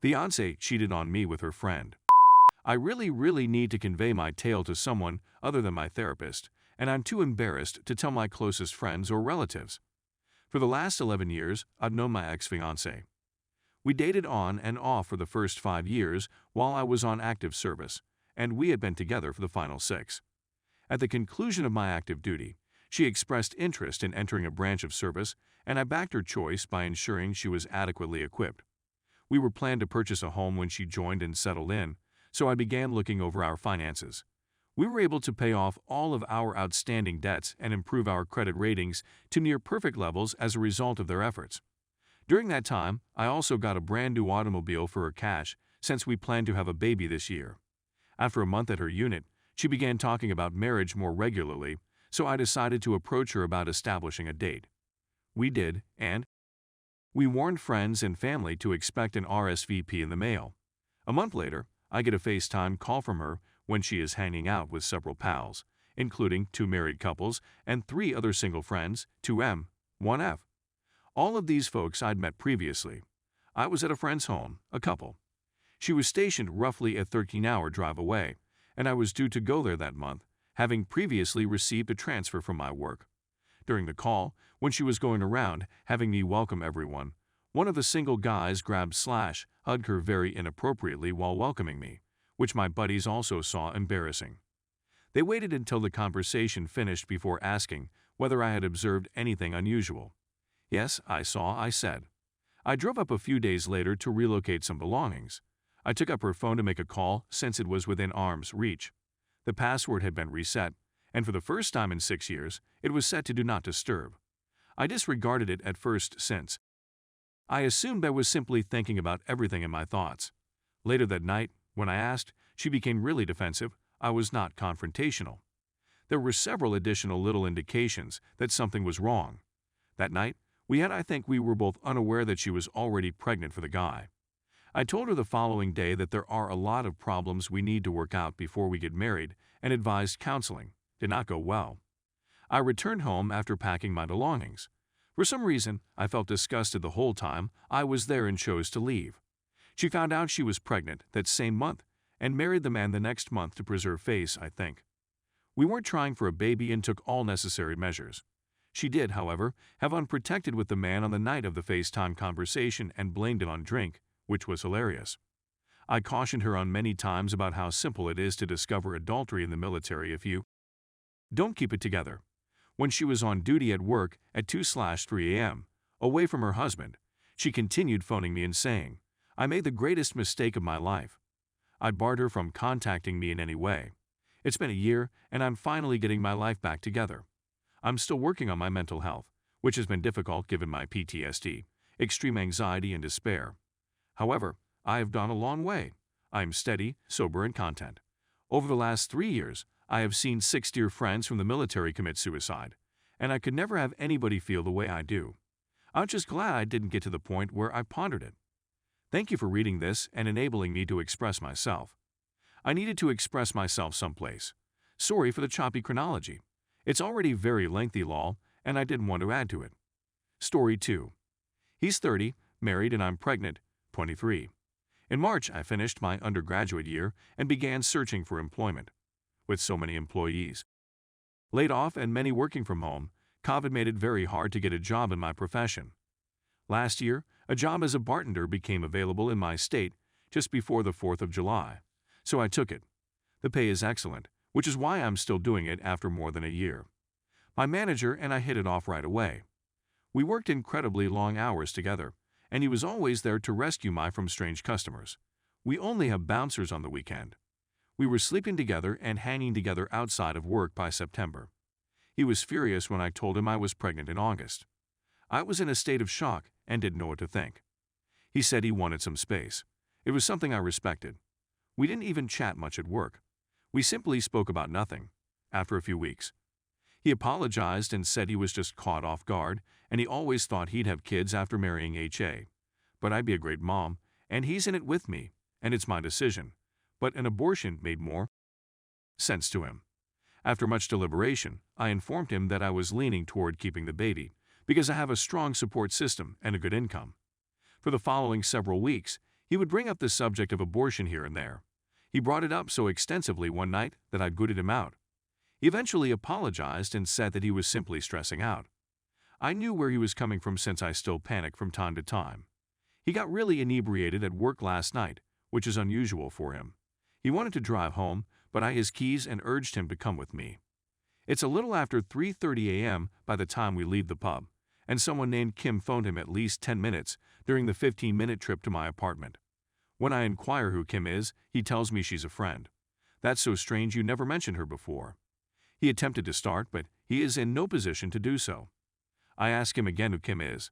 Fiancée cheated on me with her friend. I really need to convey my tale to someone other than my therapist, and I'm too embarrassed to tell my closest friends or relatives. For the last 11 years, I've known my ex-fiancée. We dated on and off for the first 5 years while I was on active service, and we had been together for the final 6. At the conclusion of my active duty, she expressed interest in entering a branch of service, and I backed her choice by ensuring she was adequately equipped. We were planned to purchase a home when she joined and settled in, so I began looking over our finances. We were able to pay off all of our outstanding debts and improve our credit ratings to near perfect levels as a result of their efforts. During that time, I also got a brand new automobile for her cash since we planned to have a baby this year. After a month at her unit, she began talking about marriage more regularly, so I decided to approach her about establishing a date. We did, and we warned friends and family to expect an RSVP in the mail. A month later, I get a FaceTime call from her when she is hanging out with several pals, including 2 married couples and 3 other single friends, 2M, 1F. All of these folks I'd met previously. I was at a friend's home, a couple. She was stationed roughly a 13-hour drive away, and I was due to go there that month, having previously received a transfer from my work. During the call, when she was going around having me welcome everyone, one of the single guys grabbed / hugged her very inappropriately while welcoming me, which my buddies also saw embarrassing. They waited until the conversation finished before asking whether I had observed anything unusual. Yes, I saw, I said. I drove up a few days later to relocate some belongings. I took up her phone to make a call since it was within arm's reach. The password had been reset, and for the first time in 6 years, it was set to Do Not Disturb. I disregarded it at first since I assumed I was simply thinking about everything in my thoughts. Later that night, when I asked, she became really defensive. I was not confrontational. There were several additional little indications that something was wrong. That night, I think we were both unaware that she was already pregnant for the guy. I told her the following day that there are a lot of problems we need to work out before we get married and advised counseling. Did not go well. I returned home after packing my belongings. For some reason, I felt disgusted the whole time I was there and chose to leave. She found out she was pregnant that same month and married the man the next month to preserve face, I think. We weren't trying for a baby and took all necessary measures. She did, however, have unprotected with the man on the night of the FaceTime conversation and blamed it on drink, which was hilarious. I cautioned her on many times about how simple it is to discover adultery in the military if you don't keep it together. When she was on duty at work at 2/3 a.m., away from her husband, she continued phoning me and saying, I made the greatest mistake of my life. I barred her from contacting me in any way. It's been a year, and I'm finally getting my life back together. I'm still working on my mental health, which has been difficult given my PTSD, extreme anxiety, and despair. However, I have gone a long way. I am steady, sober, and content. Over the last 3 years, I have seen 6 dear friends from the military commit suicide, and I could never have anybody feel the way I do. I'm just glad I didn't get to the point where I pondered it. Thank you for reading this and enabling me to express myself. I needed to express myself someplace. Sorry for the choppy chronology. It's already very lengthy lol, and I didn't want to add to it. Story 2. He's 30, married, and I'm pregnant, 23. In March, I finished my undergraduate year and began searching for employment. With so many employees laid off and many working from home, COVID made it very hard to get a job in my profession. Last year, a job as a bartender became available in my state just before the 4th of July, so I took it. The pay is excellent, which is why I'm still doing it after more than a year. My manager and I hit it off right away. We worked incredibly long hours together, and he was always there to rescue me from strange customers. We only have bouncers on the weekend. We were sleeping together and hanging together outside of work by September. He was furious when I told him I was pregnant in August. I was in a state of shock and didn't know what to think. He said he wanted some space. It was something I respected. We didn't even chat much at work. We simply spoke about nothing. After a few weeks, he apologized and said he was just caught off guard, and he always thought he'd have kids after marrying HA. But I'd be a great mom, and he's in it with me, and it's my decision. But an abortion made more sense to him. After much deliberation, I informed him that I was leaning toward keeping the baby because I have a strong support system and a good income. For the following several weeks, He would bring up the subject of abortion here and there. He brought it up so extensively one night that I booted him out. He eventually apologized and said that he was simply stressing out. I knew where he was coming from since I still panic from time to time. He got really inebriated at work last night, which is unusual for him. He wanted to drive home, but I had his keys and urged him to come with me. It's a little after 3:30 a.m. by the time we leave the pub, and someone named Kim phoned him at least 10 minutes during the 15-minute trip to my apartment. When I inquire who Kim is, he tells me she's a friend. That's so strange, you never mentioned her before. He attempted to start, but he is in no position to do so. I ask him again who Kim is.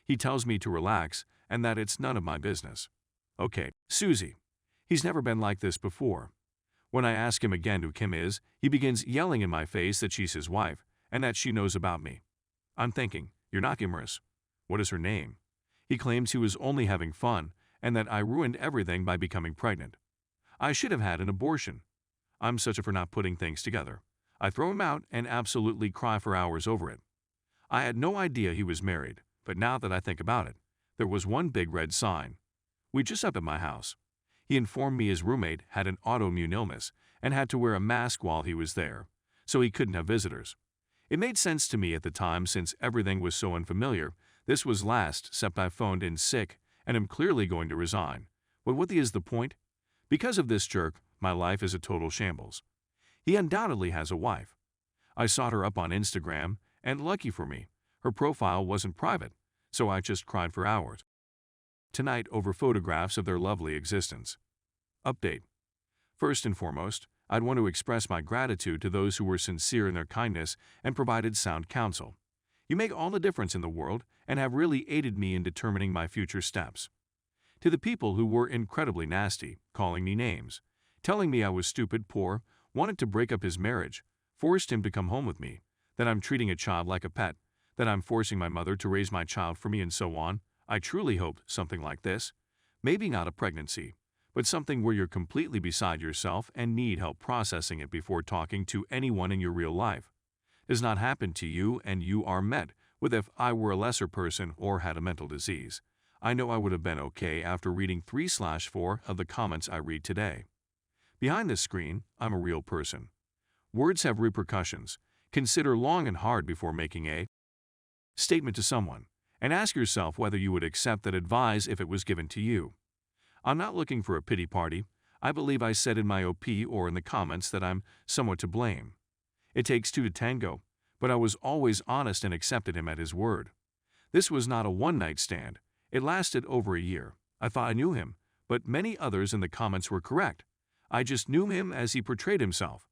He tells me to relax and that it's none of my business. Okay, Susie. He's never been like this before. When I ask him again who Kim is, he begins yelling in my face that she's his wife and that she knows about me. I'm thinking, you're not humorous. What is her name? He claims he was only having fun and that I ruined everything by becoming pregnant. I should have had an abortion. I'm such a for not putting things together. I throw him out and absolutely cry for hours over it. I had no idea he was married, but now that I think about it, there was one big red sign. We just up at my house. He informed me his roommate had an autoimmune illness and had to wear a mask while he was there, so he couldn't have visitors. It made sense to me at the time since everything was so unfamiliar. This was last, except I phoned in sick and am clearly going to resign. But what is the point? Because of this jerk, my life is a total shambles. He undoubtedly has a wife. I sought her up on Instagram, and lucky for me, her profile wasn't private, so I just cried for hours tonight over photographs of their lovely existence. Update. First and foremost, I'd want to express my gratitude to those who were sincere in their kindness and provided sound counsel. You make all the difference in the world and have really aided me in determining my future steps. To the people who were incredibly nasty, calling me names, telling me I was stupid, poor, wanted to break up his marriage, forced him to come home with me, that I'm treating a child like a pet, that I'm forcing my mother to raise my child for me and so on, I truly hoped something like this, maybe not a pregnancy, but something where you're completely beside yourself and need help processing it before talking to anyone in your real life, does not happen to you and you are met with if I were a lesser person or had a mental disease. I know I would have been okay after reading 3/4 of the comments I read today. Behind this screen, I'm a real person. Words have repercussions. Consider long and hard before making a statement to someone, and ask yourself whether you would accept that advice if it was given to you. I'm not looking for a pity party. I believe I said in my OP or in the comments that I'm somewhat to blame. It takes two to tango, but I was always honest and accepted him at his word. This was not a one-night stand. It lasted over a year. I thought I knew him, but many others in the comments were correct. I just knew him as he portrayed himself.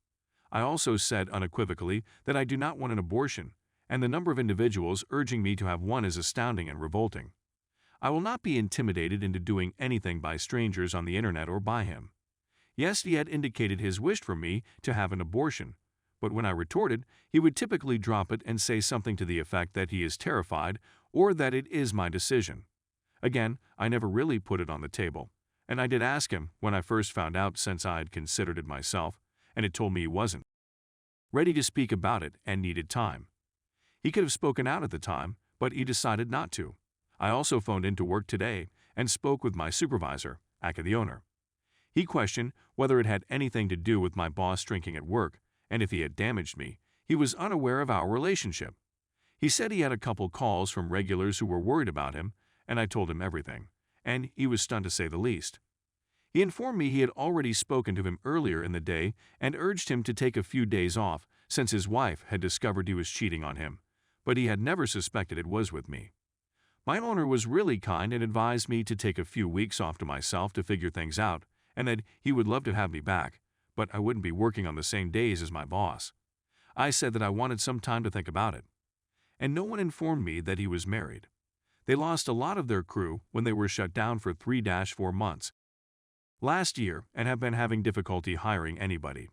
I also said unequivocally that I do not want an abortion, and the number of individuals urging me to have one is astounding and revolting. I will not be intimidated into doing anything by strangers on the internet or by him. Yes, he had indicated his wish for me to have an abortion, but when I retorted, he would typically drop it and say something to the effect that he is terrified or that it is my decision. Again, I never really put it on the table, and I did ask him when I first found out since I had considered it myself, and it told me he wasn't ready to speak about it and needed time. He could have spoken out at the time, but he decided not to. I also phoned into work today and spoke with my supervisor, aka the owner. He questioned whether it had anything to do with my boss drinking at work, and if he had damaged me. He was unaware of our relationship. He said he had a couple calls from regulars who were worried about him, and I told him everything, and he was stunned to say the least. He informed me he had already spoken to him earlier in the day and urged him to take a few days off since his wife had discovered he was cheating on him, but he had never suspected it was with me. My owner was really kind and advised me to take a few weeks off to myself to figure things out, and that he would love to have me back, but I wouldn't be working on the same days as my boss. I said that I wanted some time to think about it. And no one informed me that he was married. They lost a lot of their crew when they were shut down for 3-4 months last year and have been having difficulty hiring anybody.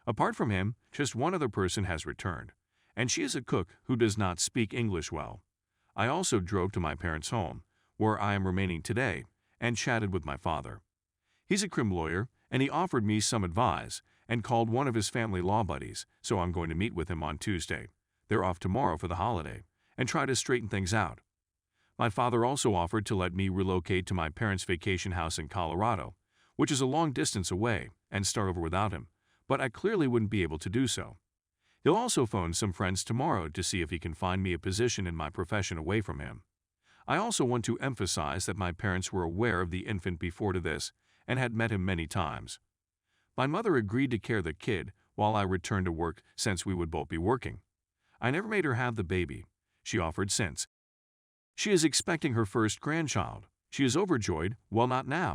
Apart from him, just one other person has returned, and she is a cook who does not speak English well. I also drove to my parents' home, where I am remaining today, and chatted with my father. He's a crim lawyer, and he offered me some advice and called one of his family law buddies, so I'm going to meet with him on Tuesday. They're off tomorrow for the holiday, and try to straighten things out. My father also offered to let me relocate to my parents' vacation house in Colorado, which is a long distance away, and start over without him, but I clearly wouldn't be able to do so. He'll also phone some friends tomorrow to see if he can find me a position in my profession away from him. I also want to emphasize that my parents were aware of the infant before to this and had met him many times. My mother agreed to care the kid while I returned to work since we would both be working. I never made her have the baby, she offered, since she is expecting her first grandchild. She is overjoyed, well, not now.